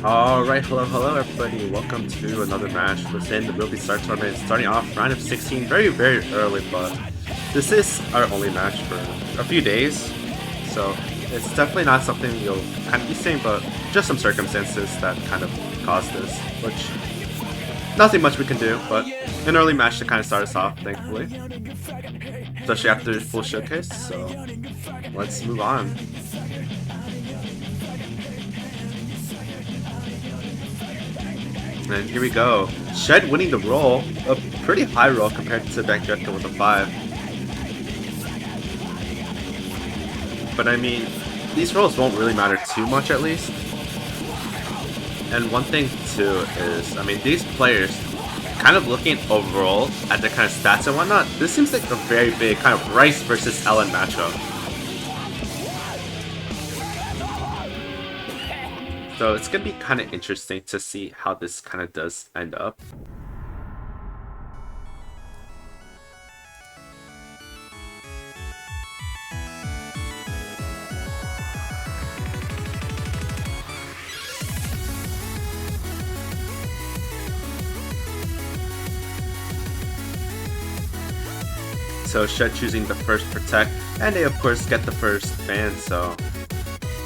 Alright, hello everybody, welcome to another match within the Ruby Star Tournament, starting off round of 16 very early, but this is our only match for a few days, so it's definitely not something you'll kind of be seeing, but just some circumstances that kind of caused this, which nothing much we can do, but an early match to kind of start us off, thankfully, especially after the full showcase, so let's move on. And here we go. Shed winning the roll. A pretty high roll compared to Bagjettka with a 5. But I mean, these rolls won't really matter too much at least. And one thing too is, I mean, these players, kind of looking overall at their kind of stats and whatnot, this seems like a very big kind of Rice versus Ellen matchup. So it's going to be kind of interesting to see how this kind of does end up. So Shed choosing the first protect, and they of course get the first ban, so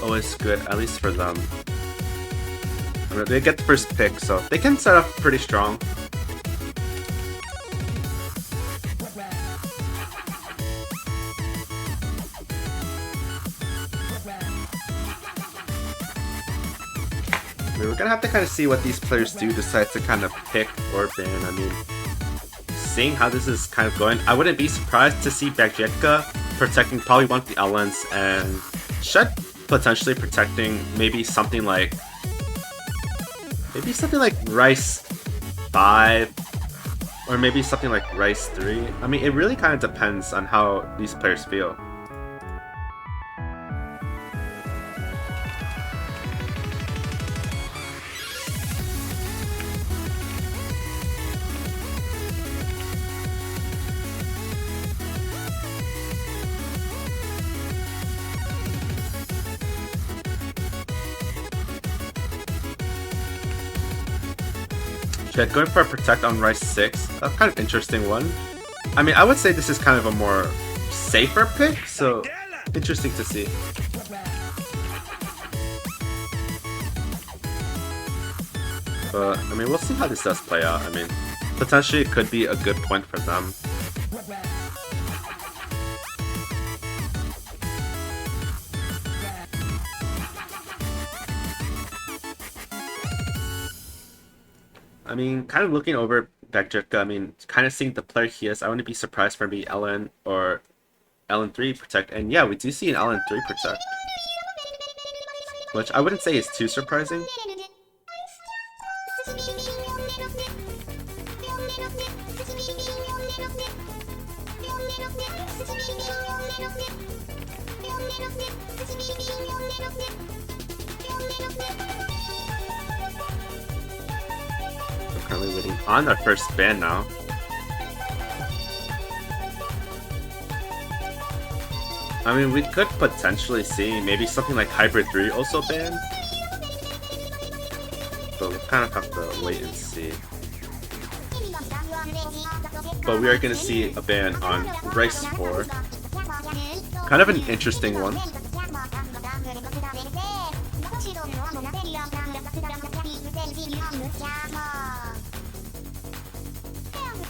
always good, at least for them. They get the first pick, so they can start off pretty strong. We're gonna have to kind of see what these players do decide to kind of pick or ban. I mean, seeing how this is kind of going, I wouldn't be surprised to see Bagjettka protecting probably one of the Ellens and Shed potentially protecting maybe something like Rice 5 or maybe something like Rice 3. I mean, it really kind of depends on how these players feel. Shed going for a protect on Rice 6, that's kind of interesting one. I mean, I would say this is kind of a more safer pick, so interesting to see. But, I mean, we'll see how this does play out. I mean, potentially it could be a good point for them. I mean, kind of looking over Bagjettka, I mean, kind of seeing the player he is, I wouldn't be surprised for maybe Ellen or Ellen 3 protect. And yeah, we do see an Ellen 3 protect, which I wouldn't say is too surprising. Currently waiting on our first ban now. I mean, we could potentially see maybe something like Hybrid 3 also banned, but we'll kind of have to wait and see. But we are going to see a ban on Rice 4. Kind of an interesting one.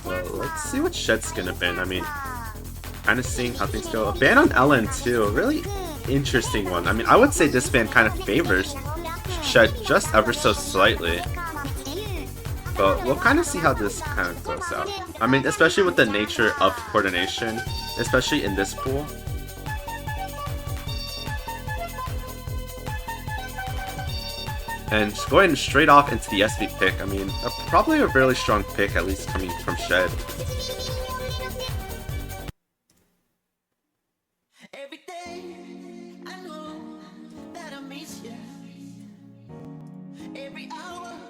Well, let's see what Shed's gonna ban. I mean, kind of seeing how things go. A ban on Ellen too, a really interesting one. I mean, I would say this ban kind of favors Shed just ever so slightly. But we'll kind of see how this kind of goes out. I mean, especially with the nature of coordination, especially in this pool. And going straight off into the SV pick, I mean, probably a really strong pick, at least coming from Shed.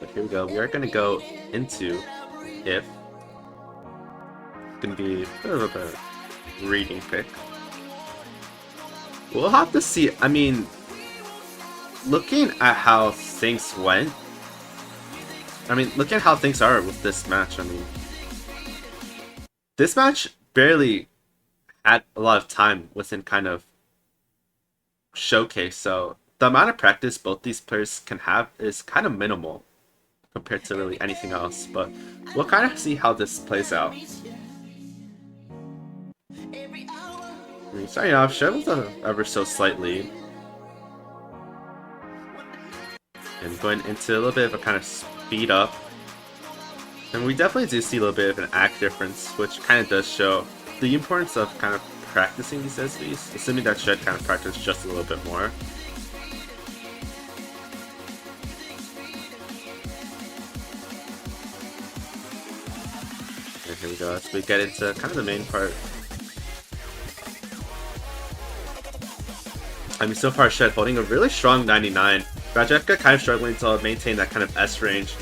But here we go, we are going to go into If. Going to be a bit of a reading pick. We'll have to see. I mean, looking at how things went, I mean, look at how things are with this match. I mean, this match barely had a lot of time within kind of showcase, so the amount of practice both these players can have is kind of minimal compared to really anything else, but we'll kind of see how this plays out. I mean, starting off, Shed with a ever so slight lead. And going into a little bit of a kind of speed up. And we definitely do see a little bit of an act difference, which kind of does show the importance of kind of practicing these SVs, assuming that Shed kind of practiced just a little bit more. And here we go, as we get into kind of the main part. I mean, so far Shed holding a really strong 99. Bagjettka kind of struggling to maintain that kind of S range.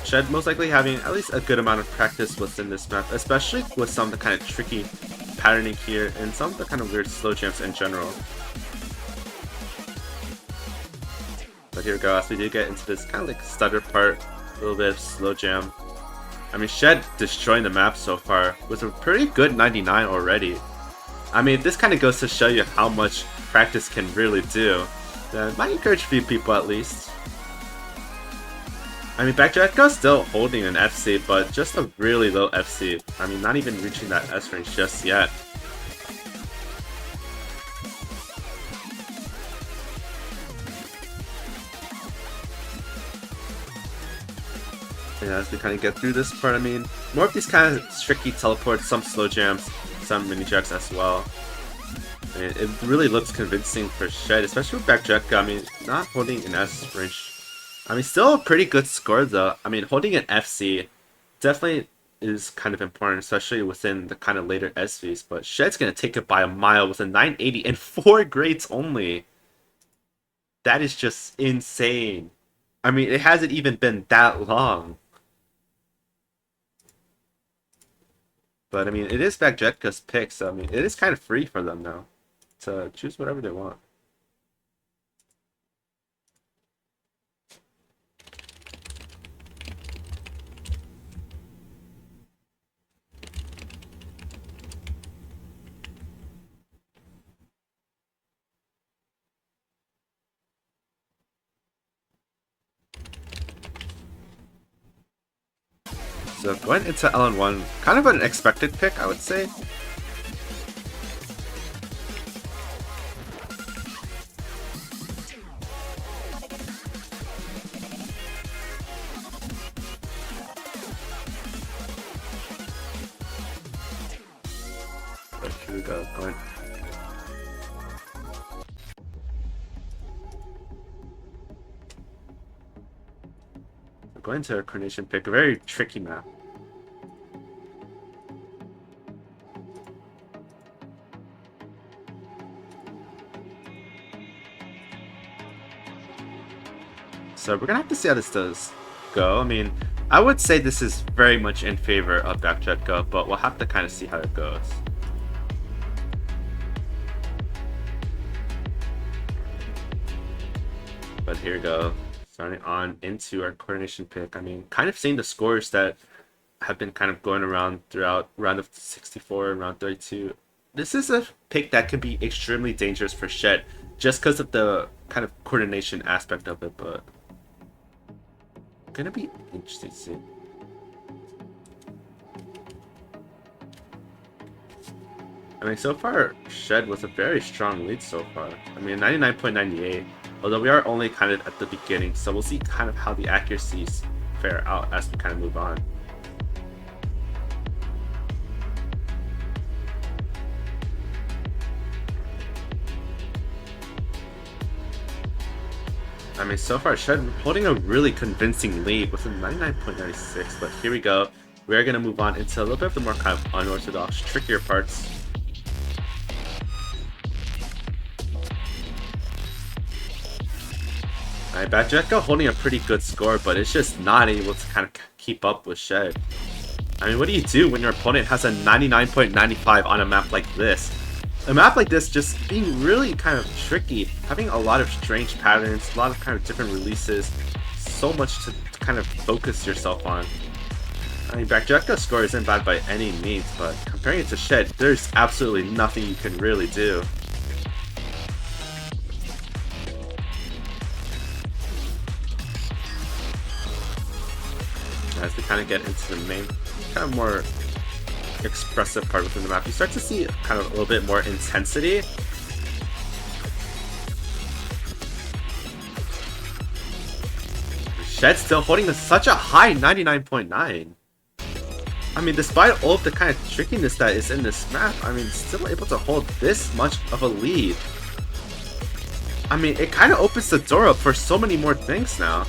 Shed most likely having at least a good amount of practice within this map, especially with some of the kind of tricky patterning here and some of the kind of weird slow jumps in general. But here we go, as we do get into this kind of like stutter part, a little bit of slow jam. I mean, Shed destroying the map so far with a pretty good 99 already. I mean, this kind of goes to show you how much practice can really do. That might encourage a few people at least. I mean, Bagjetka's still holding an FC, but just a really low FC. I mean, not even reaching that S range just yet. And as we kind of get through this part, I mean, more of these kind of tricky teleports, some slow jams, some mini jacks as well. I mean, it really looks convincing for Shed, especially with Bagjettka. I mean, not holding an S range. I mean, still a pretty good score though. I mean, holding an FC definitely is kind of important, especially within the kind of later SVs. But Shed's gonna take it by a mile with a 980 and 4 grades only. That is just insane. I mean, it hasn't even been that long. But I mean, it is Bagjetka's pick, so I mean, it is kind of free for them now to choose whatever they want. So going into LN1, kind of an expected pick, I would say. But here we go, going to a coordination pick, a very tricky map. So we're gonna have to see how this does go. I mean, I would say this is very much in favor of Bagjettka, but we'll have to kind of see how it goes. But here we go. Starting on into our coordination pick. I mean, kind of seeing the scores that have been kind of going around throughout round of 64 and round 32. This is a pick that can be extremely dangerous for Shed just because of the kind of coordination aspect of it, but gonna be interesting to see. I mean, so far, Shed with a very strong lead so far. I mean, 99.98. Although we are only kind of at the beginning, so we'll see kind of how the accuracies fare out as we kind of move on. I mean, so far, Shed holding a really convincing lead with a 99.96, but here we go. We're going to move on into a little bit of the more kind of unorthodox, trickier parts. Alright, Bagjettka holding a pretty good score, but it's just not able to kind of keep up with Shed. I mean, what do you do when your opponent has a 99.95 on a map like this? A map like this just being really kind of tricky, having a lot of strange patterns, a lot of kind of different releases, so much to kind of focus yourself on. I mean, bagjetka's score isn't bad by any means, but comparing it to Shed, there's absolutely nothing you can really do. As we kind of get into the main, kind of more expressive part within the map, you start to see kind of a little bit more intensity. Shed still holding such a high 99.9. I mean, despite all of the kind of trickiness that is in this map, I mean, still able to hold this much of a lead. I mean, it kind of opens the door up for so many more things now.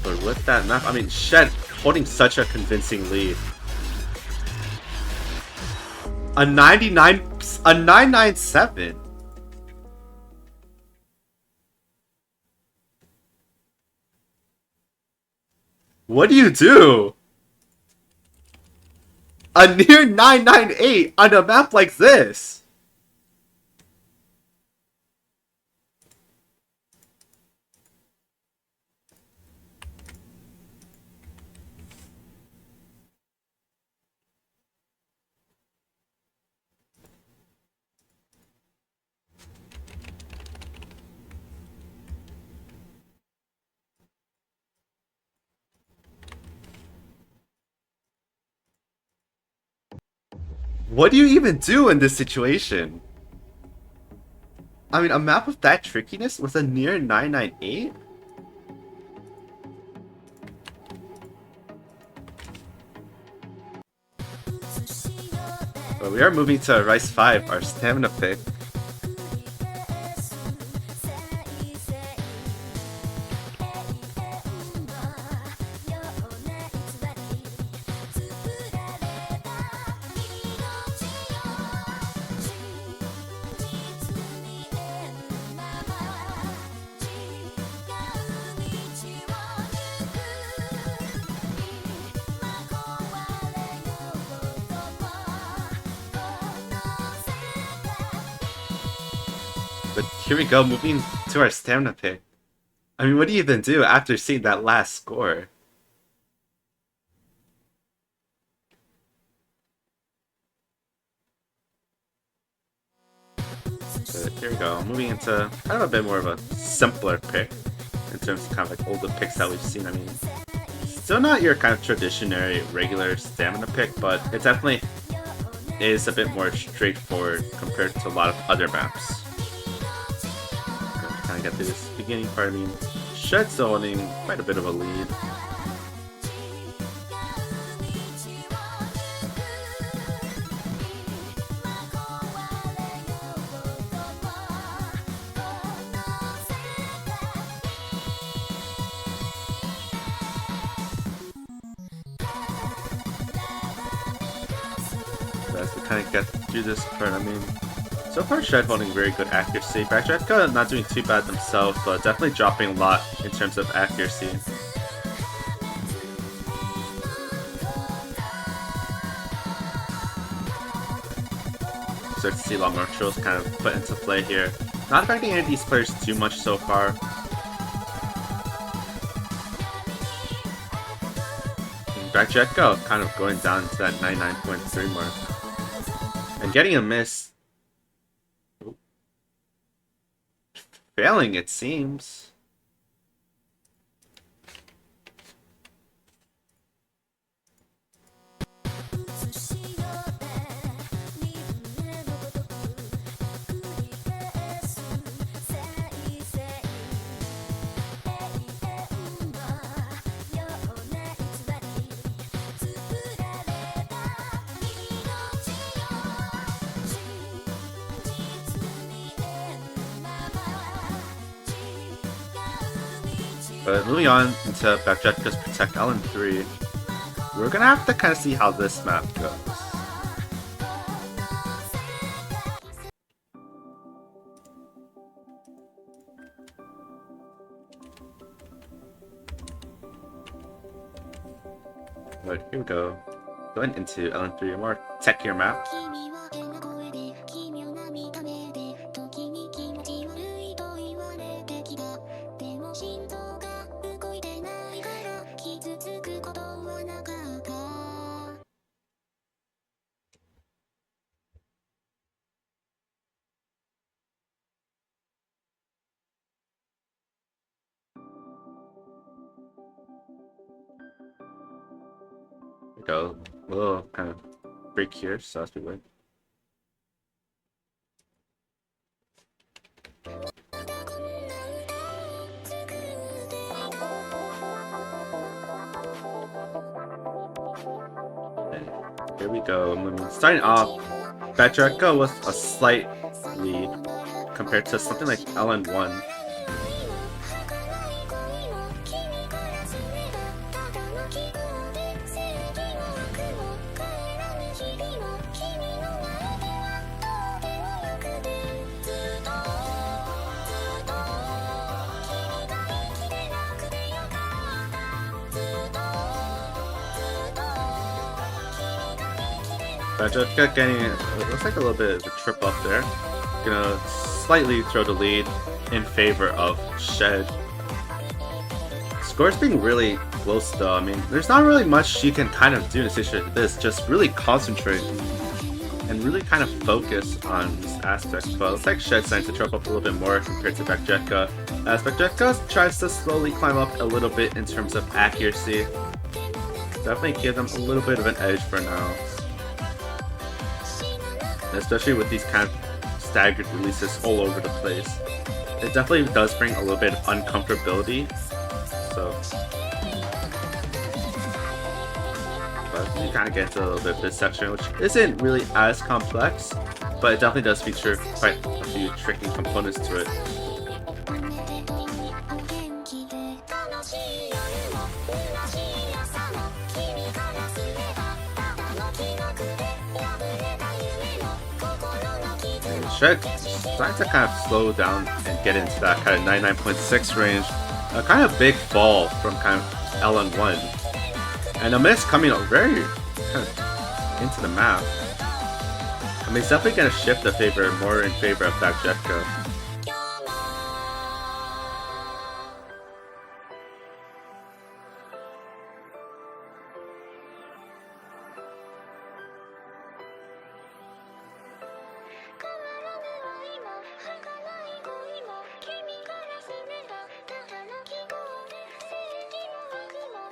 But with that map, I mean, Shed holding such a convincing lead. A 997. What do you do? A near 998 on a map like this. What do you even do in this situation? I mean, a map of that trickiness with a near 998? But we are moving to Rice 5, our stamina pick. But here we go, moving to our stamina pick. I mean, what do you even do after seeing that last score? But here we go, moving into kind of a bit more of a simpler pick in terms of kind of like all the picks that we've seen. I mean, still not your kind of traditional regular stamina pick, but it definitely is a bit more straightforward compared to a lot of other maps. Kind of get through this beginning part. I mean, Shed's still holding quite a bit of a lead. So as we kind of get through this part, I mean, so far Shed holding very good accuracy. Bagjettka not doing too bad themselves, but definitely dropping a lot in terms of accuracy. Start to see a lot more trolls kind of put into play here. Not affecting any of these players too much so far. Bagjettka kind of going down to that 99.3 mark. And getting a miss. Failing, it seems. But moving on into Bagjetka's Protect LN3, we're gonna have to kind of see how this map goes. But here we go. Going into LN3, a more techier map. Go a little kind of break here, so that's pretty weird. Here we go. Starting off, bagjettka with a slight lead compared to something like LN1. Bagjettka getting, it looks like a little bit of a trip up there. Gonna slightly throw the lead in favor of Shed. Score's being really close though. I mean, there's not really much you can kind of do in a situation like this. Just really concentrate and really kind of focus on this aspect. But it looks like Shed's starting to trip up a little bit more compared to bagjettka. As bagjettka tries to slowly climb up a little bit in terms of accuracy. Definitely give them a little bit of an edge for now. Especially with these kind of staggered releases all over the place. It definitely does bring a little bit of uncomfortability. So, but you kind of get into a little bit of this section, which isn't really as complex, but it definitely does feature quite a few tricky components to it. Shed starting to kind of slow down and get into that kind of 99.6 range. A kind of big fall from kind of LN1. And a miss coming out very kind of into the map. I mean, it's definitely going to shift the favor more in favor of bagjettka.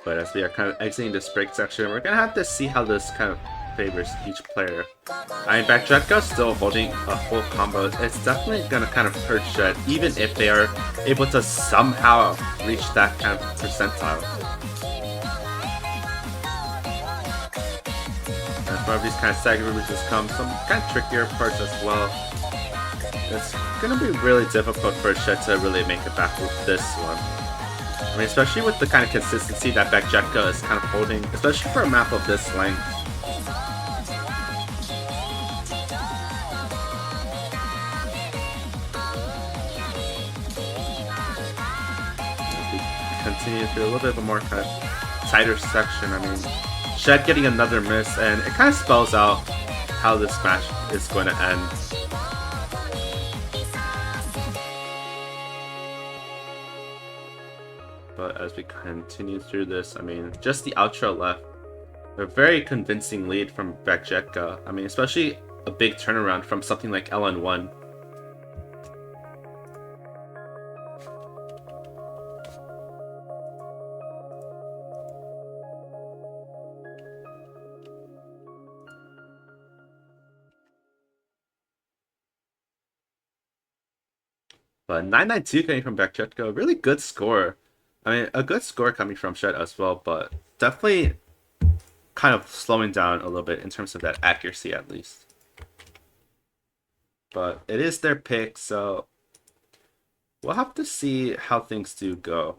But as we are kind of exiting this break section, we're gonna have to see how this kind of favors each player. I mean, bagjettka still holding a full combo. It's definitely gonna kind of hurt Shed, even if they are able to somehow reach that kind of percentile. As far as these kind of staggered releases come, some kind of trickier parts as well. It's gonna be really difficult for Shed to really make it back with this one. I mean, especially with the kind of consistency that bagjettka is kind of holding, especially for a map of this length. As we continue through a little bit of a more kind of tighter section, I mean, Shed getting another miss, and it kind of spells out how this match is going to end. But as we continue through this, I mean, just the outro left. A very convincing lead from bagjettka. I mean, especially a big turnaround from something like LN1. But 992 coming from bagjettka, really good score. I mean, a good score coming from Shed as well, but definitely kind of slowing down a little bit in terms of that accuracy at least. But it is their pick, so we'll have to see how things do go.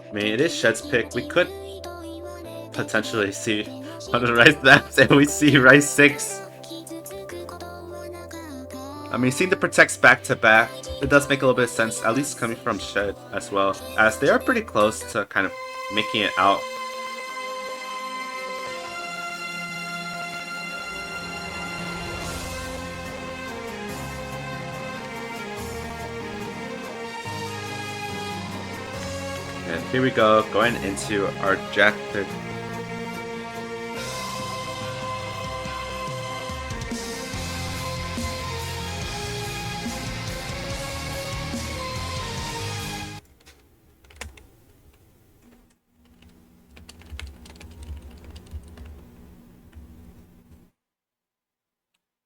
I mean, it is Shed's pick. We could potentially see one of the Rice maps, and we see Rice 6. I mean, seeing the protects back to back, it does make a little bit of sense, at least coming from Shed as well, as they are pretty close to kind of making it out. And here we go, going into our Jack pick.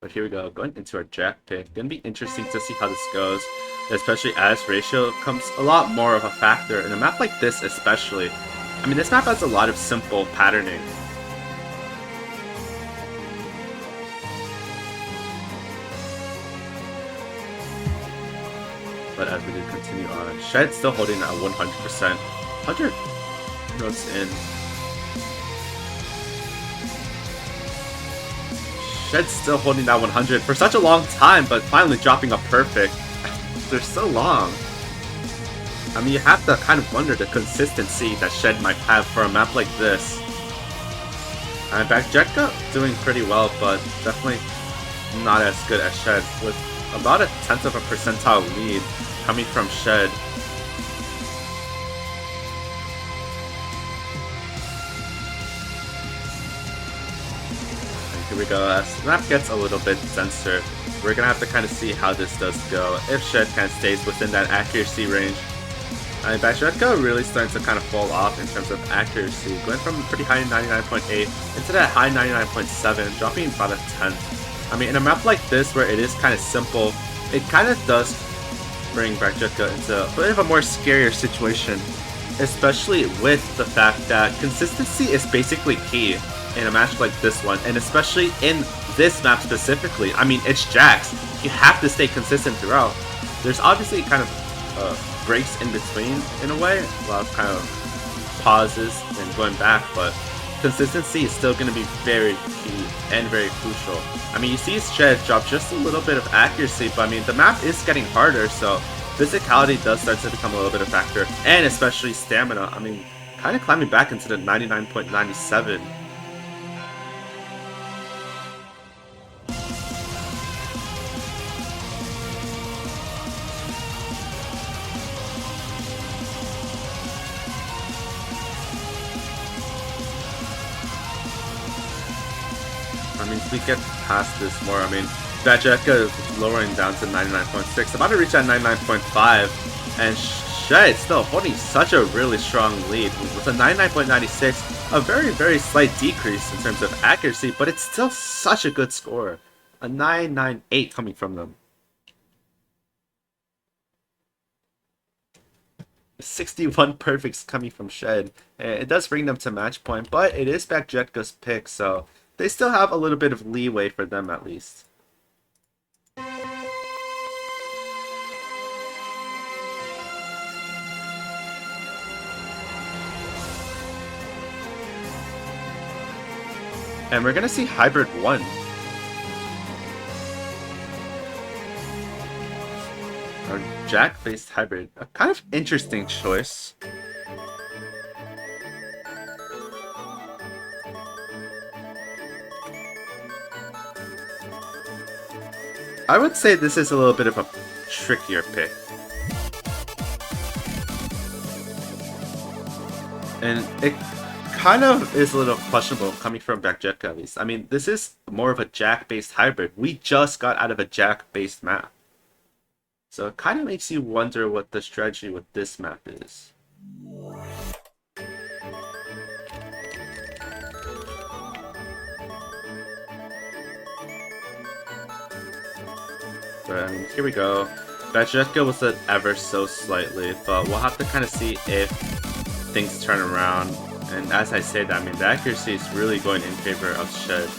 But here we go, going into our Jack pick. Gonna be interesting to see how this goes, especially as ratio comes a lot more of a factor in a map like this especially. I mean, this map has a lot of simple patterning. But as we do continue on, Shed still holding at 100%. 100 notes in. Shed's still holding that 100 for such a long time, but finally dropping a perfect. They're so long. I mean, you have to kind of wonder the consistency that Shed might have for a map like this. And bagjettka doing pretty well, but definitely not as good as Shed, with about a 1/10 of a percentile lead coming from Shed. Here we go, as the map gets a little bit denser, we're gonna have to kind of see how this does go, if Shed kind of stays within that accuracy range. I mean, bagjettka really starting to kind of fall off in terms of accuracy, going from pretty high 99.8 into that high 99.7, dropping about a 10th. I mean, in a map like this where it is kind of simple, it kind of does bring bagjettka into a bit of a more scarier situation, especially with the fact that consistency is basically key in a match like this one, and especially in this map specifically. I mean, it's Jax. You have to stay consistent throughout. There's obviously kind of breaks in between, in a way, a lot of kind of pauses and going back, but consistency is still going to be very key and very crucial. I mean, you see Shed drop just a little bit of accuracy, but I mean, the map is getting harder, so physicality does start to become a little bit of a factor, and especially stamina. I mean, kind of climbing back into the 99.97. I mean, if we get past this more, I mean, bagjettka is lowering down to 99.6, about to reach that 99.5, and Shed still holding such a really strong lead with a 99.96, a very, very slight decrease in terms of accuracy, but it's still such a good score. A 998 coming from them. 61 perfects coming from Shed. It does bring them to match point, but it is bagjetka's pick, so they still have a little bit of leeway for them at least. And we're gonna see Hybrid 1. Our Jack-based hybrid. A kind of interesting choice. I would say this is a little bit of a trickier pick. And it kind of is a little questionable coming from bagjettka at least. I mean, this is more of a Jack-based hybrid. We just got out of a Jack-based map. So it kind of makes you wonder what the strategy with this map is. But I mean, here we go. Bagjettka was it ever so slightly, but we'll have to kind of see if things turn around. And as I say that, I mean, the accuracy is really going in favor of Shed.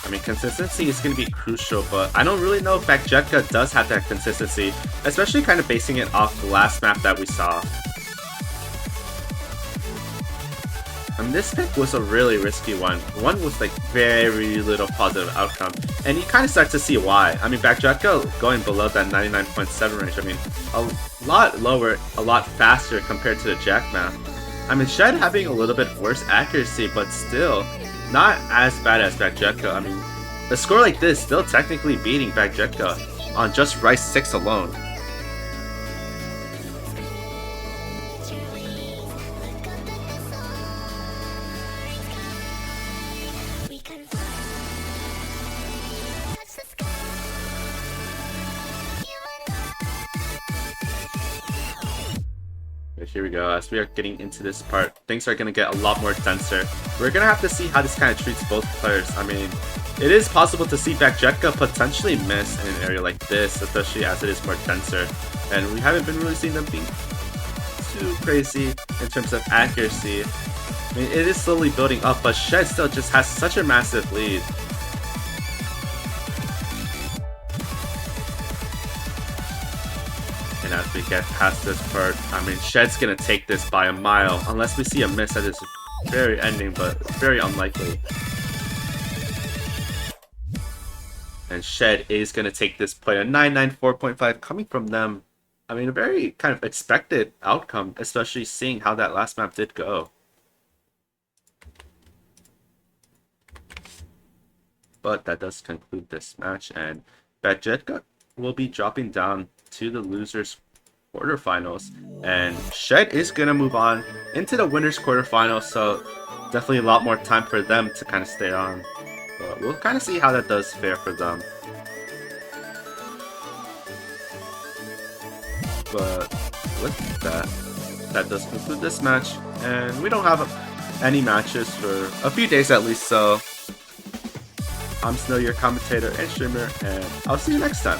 I mean, consistency is going to be crucial, but I don't really know if bagjettka does have that consistency, especially kind of basing it off the last map that we saw. I mean, this pick was a really risky one. One with like very little positive outcome, and you kind of start to see why. I mean, bagjettka going below that 99.7 range, I mean, a lot lower, a lot faster compared to the jack map. I mean, Shed having a little bit worse accuracy, but still not as bad as bagjettka. I mean, a score like this still technically beating bagjettka on just Rice 6 alone. Here we go. As we are getting into this part, things are going to get a lot more denser. We're going to have to see how this kind of treats both players. I mean, it is possible to see bagjettka potentially miss in an area like this, especially as it is more denser. And we haven't been really seeing them being too crazy in terms of accuracy. I mean, it is slowly building up, but Shed still just has such a massive lead. And as we get past this part, I mean, Shed's gonna take this by a mile, unless we see a miss at this very ending, but very unlikely. And Shed is gonna take this play, a 994.5 coming from them. I mean, a very kind of expected outcome, especially seeing how that last map did go. But that does conclude this match, and bagjettka will be dropping down to the losers quarterfinals, and Shed is gonna move on into the winners quarterfinals, so definitely a lot more time for them to kind of stay on, but we'll kind of see how that does fare for them. But with that does conclude this match, and we don't have any matches for a few days at least, so I'm Snow, your commentator and streamer, and I'll see you next time.